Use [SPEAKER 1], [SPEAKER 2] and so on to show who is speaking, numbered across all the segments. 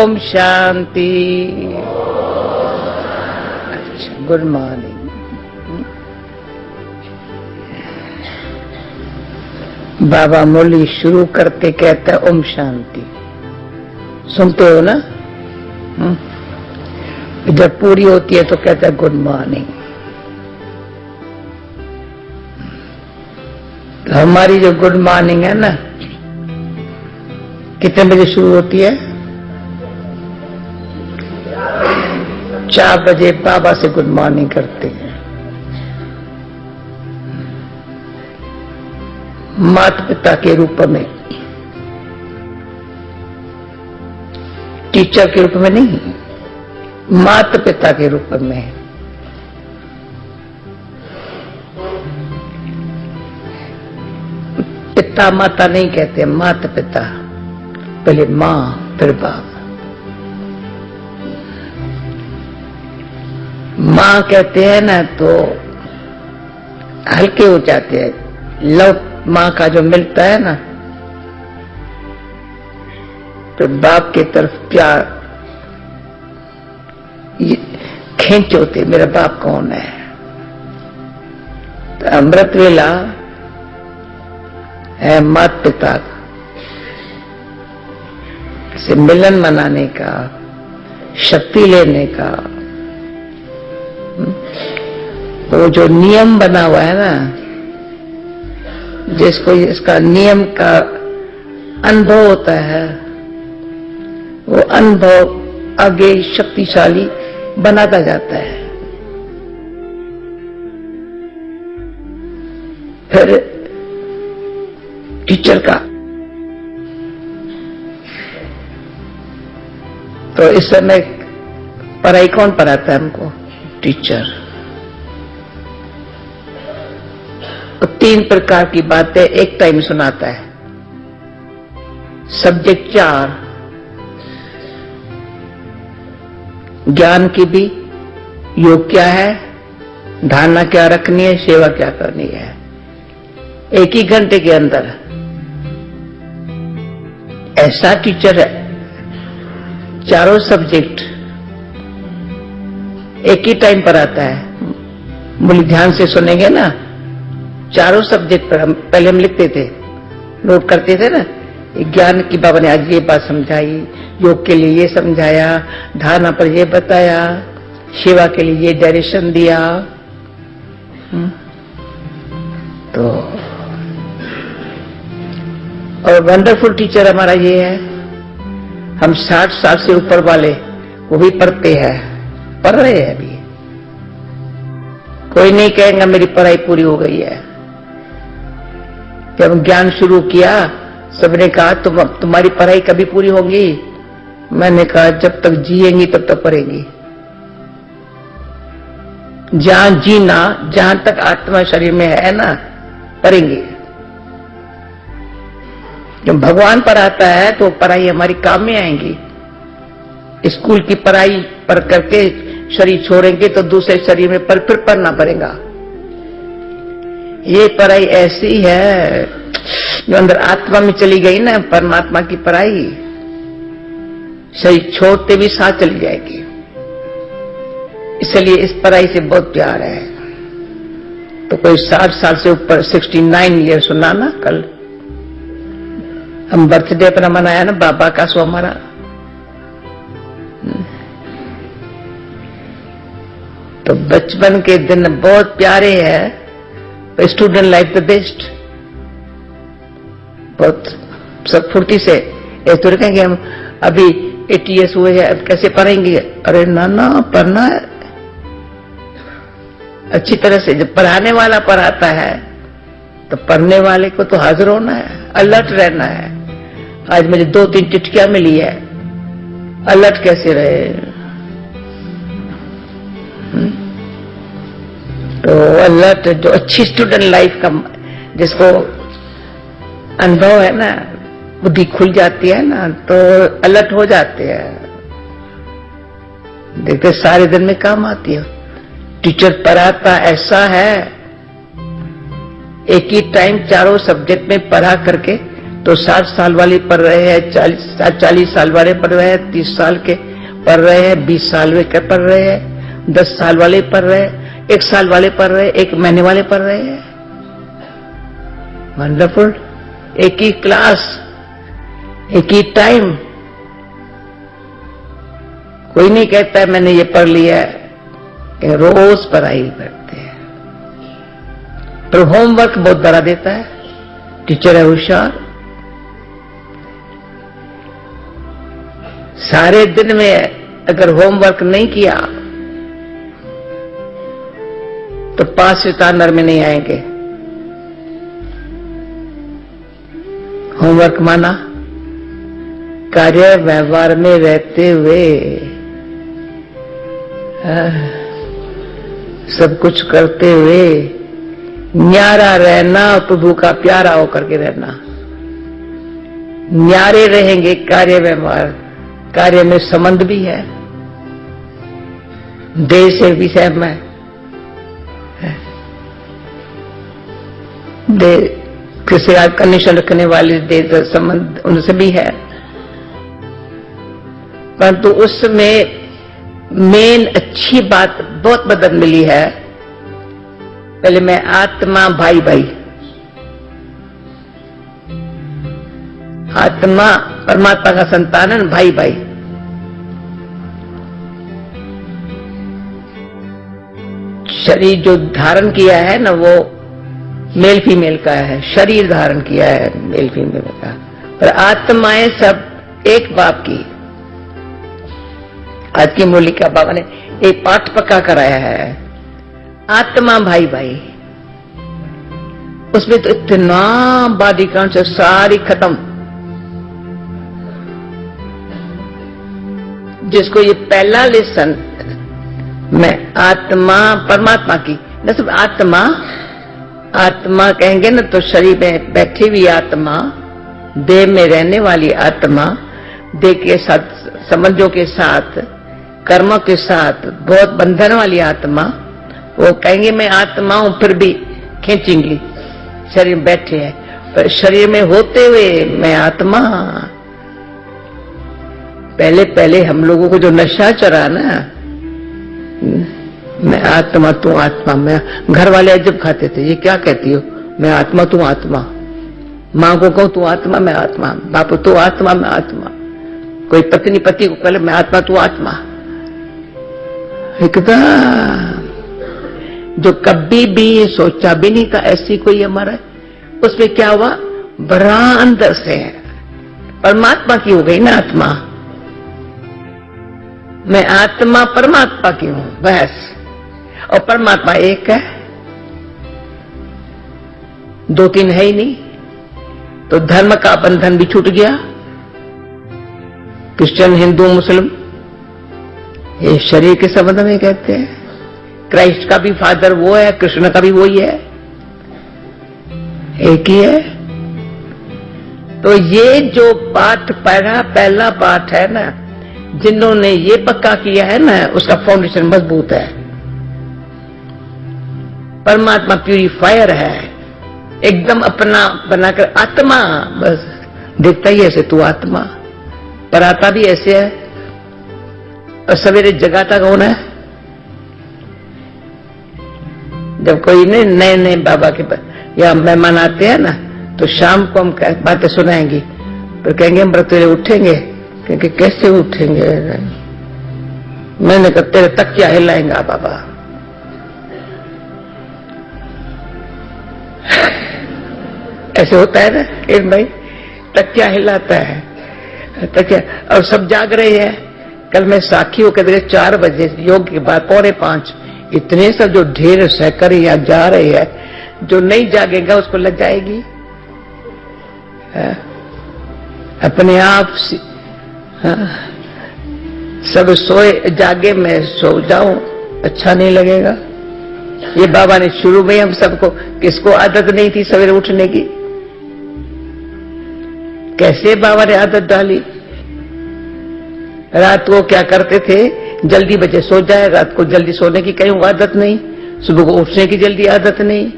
[SPEAKER 1] ओम शांति। अच्छा, good morning. बाबा मुरली शुरू करके कहता है ओम शांति, सुनते हो ना? जब पूरी होती है तो कहता है गुड मॉर्निंग। तो हमारी जो गुड मॉर्निंग है ना, कितने बजे शुरू होती है? 4 बजे बाबा से गुड मॉर्निंग करते हैं। माता पिता के रूप में, टीचर के रूप में नहीं, माता पिता के रूप में। पिता माता नहीं कहते, माता पिता, पहले माँ फिर बाप। माँ कहते हैं ना तो हल्के हो जाते हैं। लव माँ का जो मिलता है ना, तो बाप की तरफ प्यार खींच होते, मेरा बाप कौन है। तो अमृत वेला है माता पिता से मिलन मनाने का, शक्ति लेने का। वो जो नियम बना हुआ है ना, जिसको इसका नियम का अनुभव होता है, वो अनुभव आगे शक्तिशाली बनाता जाता है। फिर टीचर का तो इस समय पढ़ाई कौन पढ़ाता है हमको? टीचर। तो 3 प्रकार की बातें एक टाइम सुनाता है। सब्जेक्ट 4, ज्ञान की भी, योग क्या है, धारणा क्या रखनी है, सेवा क्या करनी है। एक ही घंटे के अंदर ऐसा टीचर है, चारों सब्जेक्ट एक ही टाइम पर आता है। बोली ध्यान से सुनेंगे ना, चारों सब्जेक्ट पर पहले हम लिखते थे, नोट करते थे ना। ज्ञान की बाबा ने आज ये बात समझाई, योग के लिए ये समझाया, धारणा पर ये बताया, सेवा के लिए ये डायरेक्शन दिया। तो और वंडरफुल टीचर हमारा ये है, हम 60 साल से ऊपर वाले वो भी पढ़ते हैं, पढ़ रहे हैं अभी। कोई नहीं कहेगा मेरी पढ़ाई पूरी हो गई है। जब ज्ञान शुरू किया, सबने कहा तुम्हारी पढ़ाई कभी पूरी होगी? मैंने कहा जब तक जिएंगी तब तक पढ़ेंगी। जहां जीना, जहां तक आत्मा शरीर में है ना, पढ़ेंगे। जब भगवान पढ़ाता है तो पढ़ाई हमारी काम में आएंगी। स्कूल की पढ़ाई पढ़ करके शरीर छोड़ेंगे तो दूसरे शरीर में फिर पढ़ना पड़ेगा। ये पढ़ाई ऐसी है जो अंदर आत्मा में चली गई ना, परमात्मा की पढ़ाई, शरीर छोड़ते भी साथ चली जाएगी। इसलिए इस पढ़ाई से बहुत प्यार है। तो कोई 60 साल से ऊपर 69 ईयर सुना ना, कल हम बर्थडे अपना मनाया ना बाबा का, सो हमारा तो बचपन के दिन बहुत प्यारे हैं। स्टूडेंट लाइफ द बेस्ट, बहुत सब फुर्ती से। ये तो कहेंगे हम अभी 80 ईयर्स हुए हैं, अब कैसे पढ़ेंगे? अरे ना पढ़ना है अच्छी तरह से। जब पढ़ाने वाला पढ़ाता है तो पढ़ने वाले को तो हाजिर होना है, अलर्ट रहना है। आज मुझे 2-3 चिट्ठियां मिली है, अलर्ट कैसे रहे? तो अलर्ट जो अच्छी स्टूडेंट लाइफ का, जिसको अनुभव है ना, बुद्धि खुल जाती है ना, तो अलर्ट हो जाते हैं। देखते सारे दिन में काम आती है। टीचर पढ़ाता ऐसा है, एक ही टाइम चारों सब्जेक्ट में पढ़ा करके तो 60 साल वाले पढ़ रहे हैं, 40 साल वाले पढ़ रहे हैं, 30 साल के पढ़ रहे हैं, 20 साल के पढ़ रहे हैं, 10 साल वाले पढ़ रहे हैं, 1 साल वाले पढ़ रहे हैं, 1 महीने वाले पढ़ रहे हैं। वंडरफुल। एक ही क्लास, एक ही टाइम। कोई नहीं कहता है मैंने ये पढ़ लिया है, रोज पढ़ाई करते हैं। पर होमवर्क बहुत बड़ा देता है, टीचर है होशियार। सारे दिन में अगर होमवर्क नहीं किया तो 5 सितंबर में नहीं आएंगे। होमवर्क माना कार्य व्यवहार में रहते हुए सब कुछ करते हुए न्यारा रहना, प्रभु का प्यारा होकर के रहना। न्यारे रहेंगे कार्य व्यवहार, कार्य में संबंध भी है, देह से विषय में देह किसी कंडीशन रखने वाले देह से संबंध उनसे भी है, परंतु उसमें मेन अच्छी बात बहुत मदद मिली है। पहले मैं आत्मा भाई भाई, आत्मा परमात्मा का संतान है, भाई भाई। शरीर जो धारण किया है ना वो मेल फीमेल का है, शरीर धारण किया है मेल फीमेल का, पर आत्माएं सब एक बाप की। आज की मूलिका बाबा ने एक पाठ पक्का कराया है, आत्मा भाई भाई। उसमें तो इतना बॉडी कॉन्शियस सारी खत्म। जिसको ये पहला लेसन मैं आत्मा परमात्मा की, न सिर्फ आत्मा, आत्मा कहेंगे ना तो शरीर में बैठी हुई आत्मा, देह में रहने वाली आत्मा, देह के साथ संबंधों के साथ कर्मों के साथ बहुत बंधन वाली आत्मा, वो कहेंगे मैं आत्मा हूं, फिर भी खींचेंगी, शरीर में बैठे हैं, पर शरीर में होते हुए मैं आत्मा। पहले पहले हम लोगों को जो नशा चढ़ा ना, मैं आत्मा तू आत्मा, मैं घर वाले अजब खाते थे, ये क्या कहती हो, मैं आत्मा तू आत्मा। माँ को कहूं तू आत्मा मैं आत्मा, बापू तू आत्मा मैं आत्मा, कोई पत्नी पति को कहे मैं आत्मा तू आत्मा। एकदम जो कभी भी सोचा भी नहीं था ऐसी कोई हमारा, उसमें क्या हुआ, बड़ा अंदर से परमात्मा की हो गई ना आत्मा। मैं आत्मा परमात्मा की हूं बस, और परमात्मा एक है, 2-3 है ही नहीं। तो धर्म का बंधन भी छूट गया, क्रिश्चियन हिंदू मुस्लिम ये शरीर के संबंध में कहते हैं। क्राइस्ट का भी फादर वो है, कृष्ण का भी वही है, एक ही है। तो ये जो पाठ पढ़ा, पहला पाठ है ना, जिन्होंने ये पक्का किया है ना, उसका फाउंडेशन मजबूत है। परमात्मा प्यूरिफायर है, एकदम अपना बनाकर आत्मा, बस देखता ही ऐसे तू आत्मा, पर आता भी ऐसे है, और सवेरे जगाता कौन है। जब कोई नए नए बाबा के या मेहमान आते हैं ना, तो शाम को हम बातें सुनाएंगे, फिर कहेंगे हम बड़े उठेंगे, क्योंकि कैसे उठेंगे, मैंने कहा तेरे तकिया हिलाएंगा बाबा। ऐसे होता है ना कि भाई तकिया हिलाता है, तकिया, और सब जाग रहे हैं। कल मैं साखी होकर देखा 4 बजे योग के बाद 4:45 इतने सब जो ढेर सहकर यहाँ जा रहे हैं, जो नहीं जागेगा उसको लग जाएगी। अपने आप सब सोए जागे, मैं सो जाऊं अच्छा नहीं लगेगा। ये बाबा ने शुरू में हम सबको, किसको आदत नहीं थी सवेरे उठने की, कैसे बाबा ने आदत डाली। रात को क्या करते थे, जल्दी बजे सो जाए, रात को जल्दी सोने की कहीं आदत नहीं, सुबह को उठने की जल्दी आदत नहीं।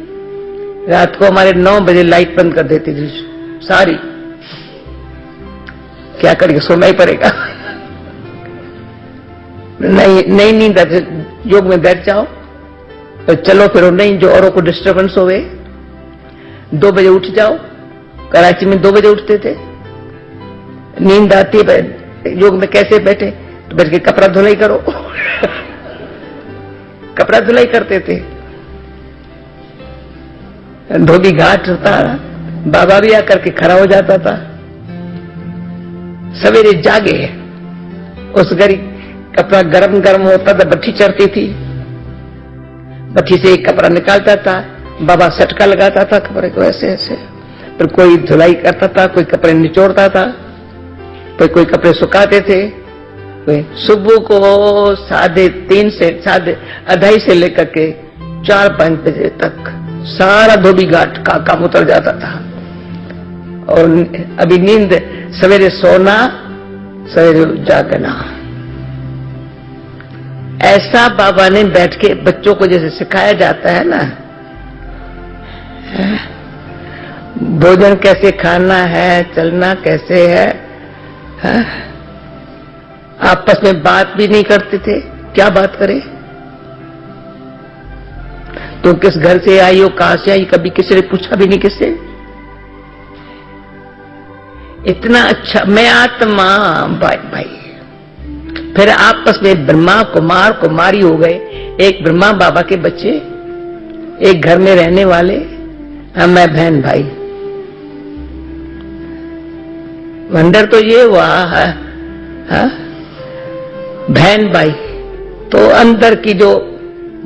[SPEAKER 1] रात को हमारे 9 बजे लाइट बंद कर देती थी सारी, क्या करिए, सोना ही पड़ेगा। नहीं नींद योग में बैठ जाओ तो चलो फिरो नहीं, जो औरों को डिस्टर्बेंस होवे। 2 बजे उठ जाओ, कराची में 2 बजे उठते थे। नींद आती है, योग में कैसे बैठे, तो बैठ के कपड़ा धुलाई करो। कपड़ा धुलाई करते थे। धोबी घाट होता, बाबा भी आकर के खड़ा हो जाता था। सवेरे जागे, उस घड़ी कपड़ा गरम गरम होता था, भट्ठी चढ़ती थी, भट्ठी से एक कपड़ा निकालता था, बाबा सटका लगाता था कपड़े को ऐसे ऐसे, फिर कोई धुलाई करता था, कोई कपड़े निचोड़ता था, फिर कोई कपड़े सुखाते थे। सुबह को 3:30 से 2:30 से लेकर के 4-5 बजे तक सारा धोबी घाट का काम उतर जाता था। और अभी नींद, सवेरे सोना, सवेरे जागना। ऐसा बाबा ने बैठ के बच्चों को जैसे सिखाया जाता है ना, भोजन कैसे खाना है, चलना कैसे है, आपस में बात भी नहीं करते थे। क्या बात करें, तो किस घर से आई हो, कहां से आई, कभी किसी ने पूछा भी नहीं किससे। इतना अच्छा, मैं आत्मा भाई। फिर आपस में ब्रह्मा कुमार कुमारी हो गए, एक ब्रह्मा बाबा के बच्चे, एक घर में रहने वाले, मैं बहन भाई। वंडर तो ये हुआ है, बहन भाई। तो अंदर की जो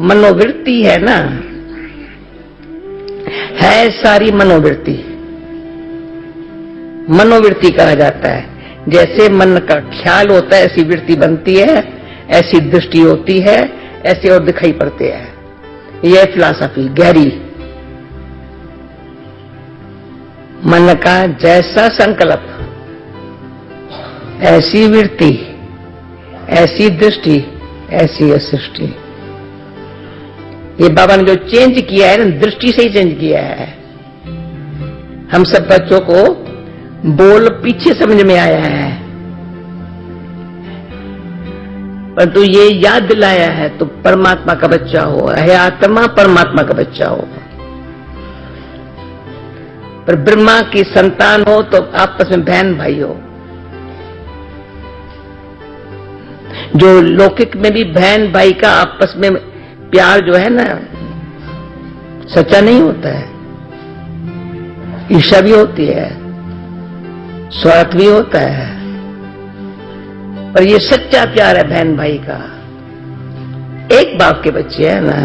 [SPEAKER 1] मनोवृत्ति है ना, है सारी मनोवृत्ति कहा जाता है। जैसे मन का ख्याल होता है, ऐसी वृत्ति बनती है, ऐसी दृष्टि होती है, ऐसे और दिखाई पड़ते हैं। यह फिलॉसफी गहरी। मन का जैसा संकल्प, ऐसी वृत्ति, ऐसी दृष्टि, ऐसी सृष्टि। ये बाबा ने जो चेंज किया है ना, दृष्टि से ही चेंज किया है। हम सब बच्चों को बोल पीछे समझ में आया है, परंतु ये याद दिलाया है तो परमात्मा का बच्चा हो, है आत्मा परमात्मा का बच्चा हो। पर ब्रह्मा की संतान हो तो आपस में बहन भाई हो। जो लौकिक में भी बहन भाई का आपस में प्यार जो है ना, सच्चा नहीं होता है। ईर्ष्या भी होती है, स्वार्थ भी होता है, पर ये सच्चा प्यार है बहन भाई का। एक बाप के बच्चे हैं ना,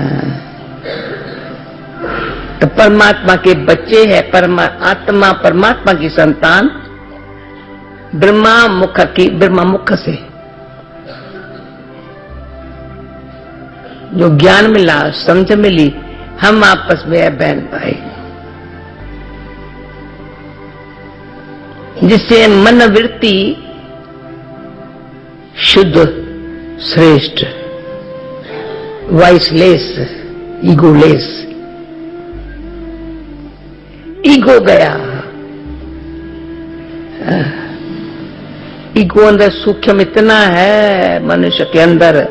[SPEAKER 1] तो परमात्मा के बच्चे हैं। आत्मा परमात्मा की संतान, ब्रह्मा मुख से जो ज्ञान मिला, समझ मिली, हम आपस में है बहन भाई, जिससे मनोवृत्ति शुद्ध, श्रेष्ठ, वाइसलेस, ईगोलेस। ईगो गया, ईगो अंदर सूक्ष्म इतना है मनुष्य के अंदर,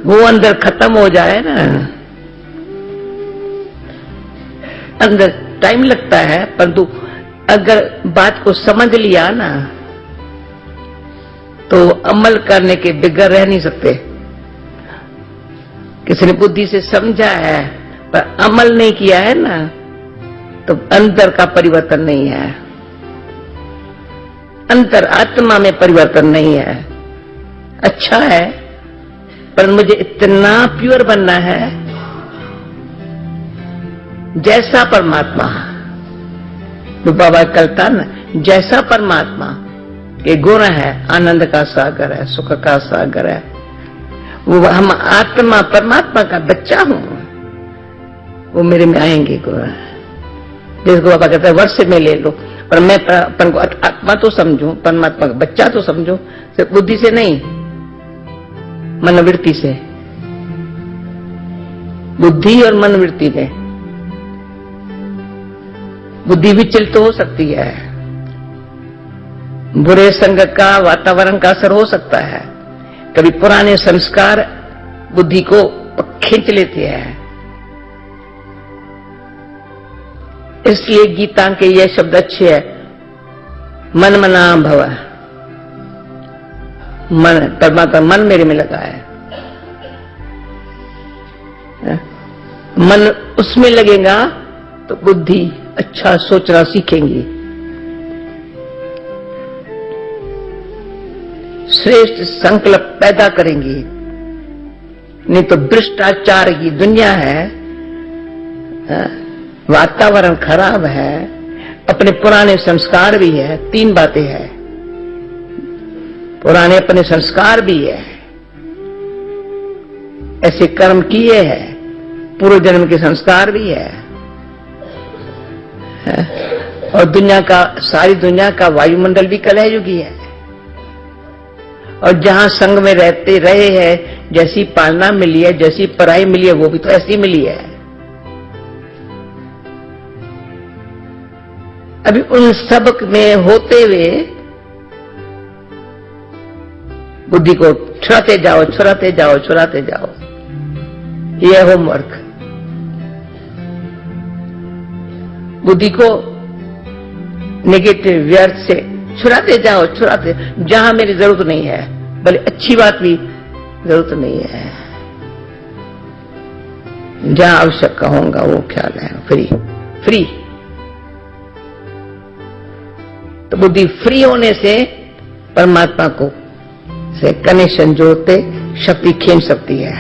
[SPEAKER 1] वो अंदर खत्म हो जाए ना, अंदर टाइम लगता है, परंतु अगर बात को समझ लिया ना तो अमल करने के बिगड़ रह नहीं सकते। किसी ने बुद्धि से समझा है पर अमल नहीं किया है ना, तो अंदर का परिवर्तन नहीं है, अंतर आत्मा में परिवर्तन नहीं है। अच्छा है, पर मुझे इतना प्योर बनना है जैसा परमात्मा। तो बाबा कहता ना, जैसा परमात्मा के गुण है, आनंद का सागर है, सुख का सागर है, वो हम आत्मा परमात्मा का बच्चा हूं, वो मेरे में आएंगे गुण। जिसको बाबा कहता है वर्ष में ले लो, पर मैं आत्मा तो समझूं, परमात्मा का बच्चा तो समझूं, सिर्फ बुद्धि से नहीं, मनोवृत्ति से। बुद्धि और मनोवृत्ति में बुद्धि विचलित तो हो सकती है, बुरे संग का, वातावरण का असर हो सकता है। कभी पुराने संस्कार बुद्धि को खींच लेते हैं। इसलिए गीता के ये शब्द अच्छे है, मन मना भव। मन, परमात्मा मन मेरे में लगा है। मन उसमें लगेगा तो बुद्धि अच्छा सोचना सीखेंगी, श्रेष्ठ संकल्प पैदा करेंगी। नहीं तो भ्रष्टाचार की दुनिया है, वातावरण खराब है, अपने पुराने संस्कार भी है। तीन बातें हैं, पुराने अपने संस्कार भी है, ऐसे कर्म किए हैं, पूर्व जन्म के संस्कार भी है, और दुनिया का, सारी दुनिया का वायुमंडल भी कलहयुगी है। और जहां संग में रहते रहे हैं, जैसी पालना मिली है, जैसी पढ़ाई मिली है, वो भी तो ऐसी मिली है। अभी उन सब में होते हुए बुद्धि को छुड़ाते जाओ, छुड़ाते जाओ, छुड़ाते जाओ। यह होमवर्क। बुद्धि को नेगेटिव व्यर्थ से छुड़ाते जाओ, छुड़ाते। जहां मेरी जरूरत नहीं है, भले अच्छी बात भी जरूरत नहीं है, जहां आवश्यक होगा वो ख्याल है, फ्री फ्री। तो बुद्धि फ्री होने से परमात्मा को से कनेक्शन जोड़ते शक्ति खींच सकती है।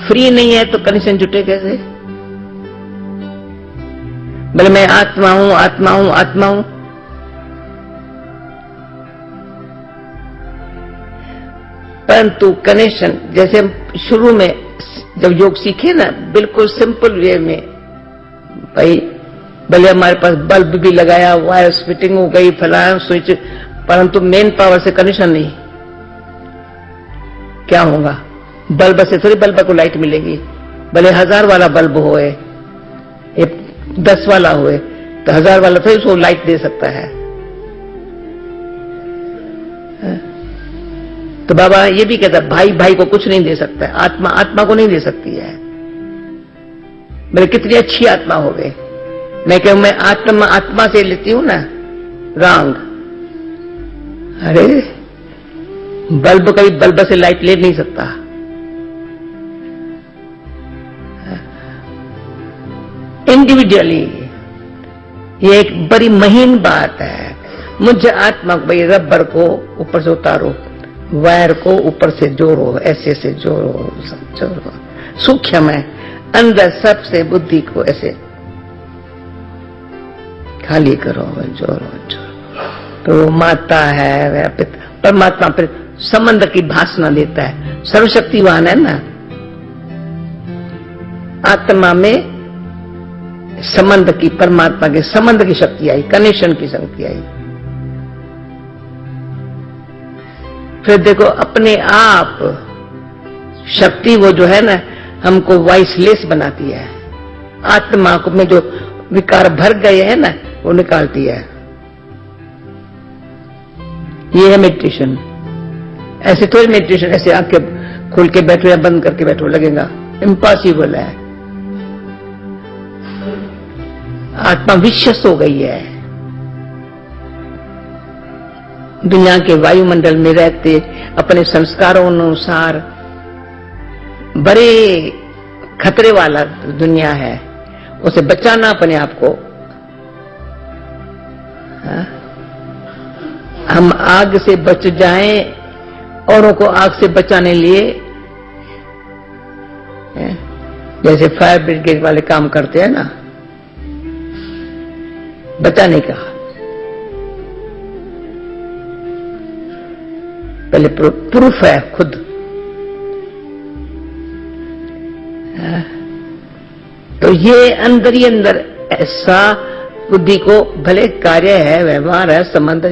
[SPEAKER 1] फ्री नहीं है तो कनेक्शन जुटे कैसे? बोले मैं आत्मा हूं, आत्मा हूं, आत्मा हूं। परंतु कनेक्शन, जैसे शुरू में जब योग सीखे ना, बिल्कुल सिंपल वे में, भाई भले हमारे पास बल्ब भी लगाया, वायर्स फिटिंग हो गई, फलाना स्विच, परंतु मेन पावर से कनेक्शन नहीं, क्या होगा? बल्ब से थोड़ी बल्ब को लाइट मिलेगी। भले 1000 वाला बल्ब होए, 10 वाला होए, तो 1000 वाला थोड़ी उसको लाइट दे सकता है। तो बाबा ये भी कहता है, भाई भाई को कुछ नहीं दे सकता है, आत्मा आत्मा को नहीं दे सकती है। मेरे कितनी अच्छी आत्मा होवे, मैं कहूं मैं आत्मा आत्मा से लेती हूं ना, रॉन्ग। अरे बल्ब कभी बल्ब से लाइट ले नहीं सकता। इंडिविजुअली ये एक बड़ी महीन बात है। मुझे आत्मा को, भाई रबर को ऊपर से उतारो, वायर को ऊपर से जोड़ो, ऐसे से जोड़ो, सब जोड़ो, सूक्ष्म है। अंदर सबसे बुद्धि को ऐसे खाली करो, जोड़ो जोड़ो। तो माता है वह पिता, परमात्मा फिर संबंध की भाषणा देता है। सर्वशक्तिवान है ना, आत्मा में संबंध की, परमात्मा के संबंध की शक्ति आई, कनेक्शन की शक्ति आई। फिर देखो अपने आप शक्ति वो जो है ना, हमको वॉइसलेस बनाती है। आत्मा को में जो विकार भर गए हैं ना, वो निकालती है। ये है मेडिटेशन। ऐसे थोड़ी मेडिटेशन ऐसे आंखें खोल के बैठो या बंद करके बैठो लगेगा, इम्पॉसिबल है। आत्मा विश्वस हो गई है। दुनिया के वायुमंडल में रहते अपने संस्कारों अनुसार बड़े खतरे वाला दुनिया है, उसे बचाना अपने आप को। हम आग से बच जाएं, औरों को आग से बचाने लिए जैसे फायर ब्रिगेड वाले काम करते हैं ना, बचाने का। पहले प्रूफ है खुद। तो ये अंदर ही अंदर ऐसा बुद्धि को, भले कार्य है, व्यवहार है, संबंध,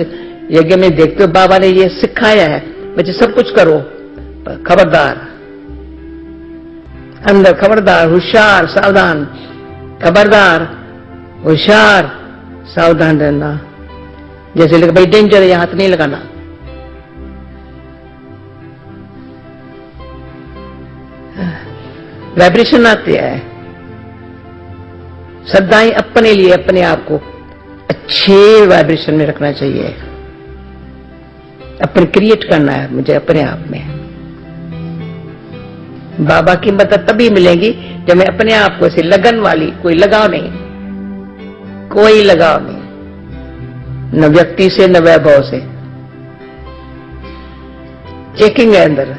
[SPEAKER 1] यज्ञ में देखते हो बाबा ने ये सिखाया है, बच्चे सब कुछ करो, खबरदार अंदर, खबरदार, होशियार, सावधान, खबरदार, होशियार, सावधान रहना। जैसे लगे भाई डेंजर है, हाथ नहीं लगाना। वाइब्रेशन आते हैं। सदाई अपने लिए अपने आप को अच्छे वाइब्रेशन में रखना चाहिए। अपने क्रिएट करना है मुझे अपने आप में। बाबा की मदद तभी मिलेगी जब मैं अपने आप को ऐसे लगन वाली, कोई लगाव नहीं, कोई लगाव नहीं, न व्यक्ति से न वैभव से। चेकिंग है अंदर,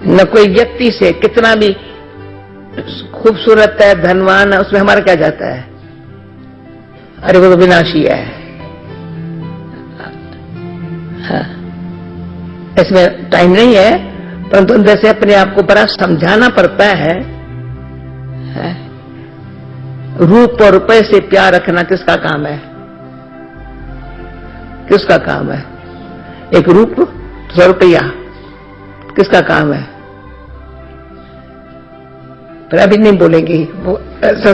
[SPEAKER 1] न कोई व्यक्ति से, कितना भी खूबसूरत है, धनवान है, उसमें हमारा क्या जाता है? अरे वो तो विनाशी है। हाँ। इसमें टाइम नहीं है, परंतु अंदर से अपने आप को बड़ा समझाना पड़ता है। रूप और रुपए से प्यार रखना किसका काम है? किसका काम है? एक रूप 100 रुपया किसका काम है? पर अभी नहीं बोलेंगे, वो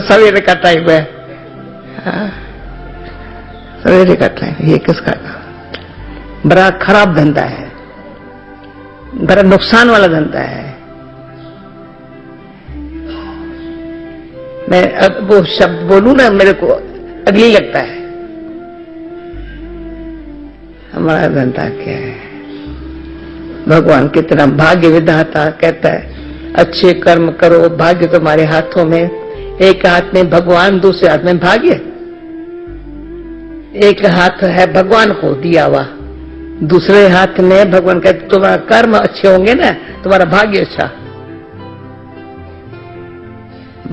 [SPEAKER 1] सवेरे का टाइम है। सवेरे का टाइम, ये किसका काम? बड़ा खराब धंधा है, बड़ा नुकसान वाला धंधा है। मैं अब वो शब्द बोलूं ना, मेरे को अगली लगता है। हमारा धंधा क्या है? भगवान कितना भाग्य विधाता कहता है, अच्छे कर्म करो, भाग्य तुम्हारे हाथों में। एक हाथ में भगवान, दूसरे हाथ में भाग्य। एक हाथ है भगवान को दिया हुआ, दूसरे हाथ में भगवान कहते तुम्हारा कर्म अच्छे होंगे ना, तुम्हारा भाग्य अच्छा।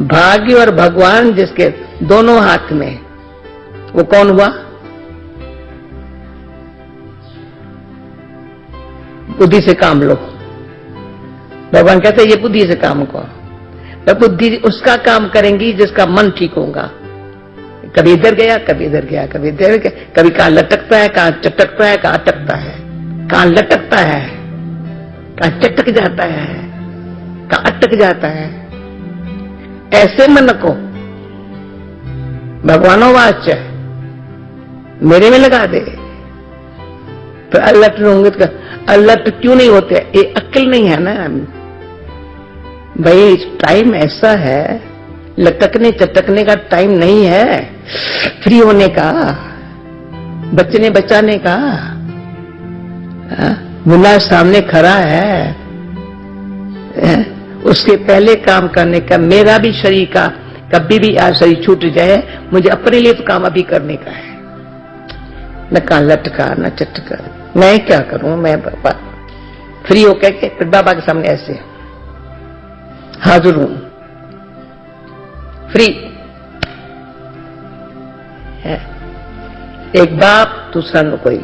[SPEAKER 1] भाग्य और भगवान जिसके दोनों हाथ में, वो कौन हुआ? बुद्धि से काम लो। भगवान कहते हैं ये बुद्धि से काम करो। बुद्धि उसका काम करेंगी जिसका मन ठीक होगा। कभी इधर गया, कभी इधर गया, कभी इधर गया, कभी कहां लटकता है, कहां चटकता है, कहां अटकता है, कहां लटकता है, कहां चटक जाता है, कहां अटक जाता है। ऐसे मन को भगवानों वाच मेरे में लगा दे तो अलर्ट होंगे। तो अलर्ट क्यों नहीं होते? ये अक्ल नहीं है ना भाई। टाइम ऐसा है, लटकने चटकने का टाइम नहीं है, फ्री होने का, बचने बचाने का। मुन्ना सामने खड़ा है, उसके पहले काम करने का। मेरा भी शरीर का कभी भी आज शरीर छूट जाए, मुझे अपने लिए तो काम अभी करने का है। न कहा लटका न चटका, मैं क्या करूं? मैं बाबा फ्री हो कह के फिर बाबा के सामने ऐसे हाजिर हूं, फ्री है। एक बाप दूसरा न कोई।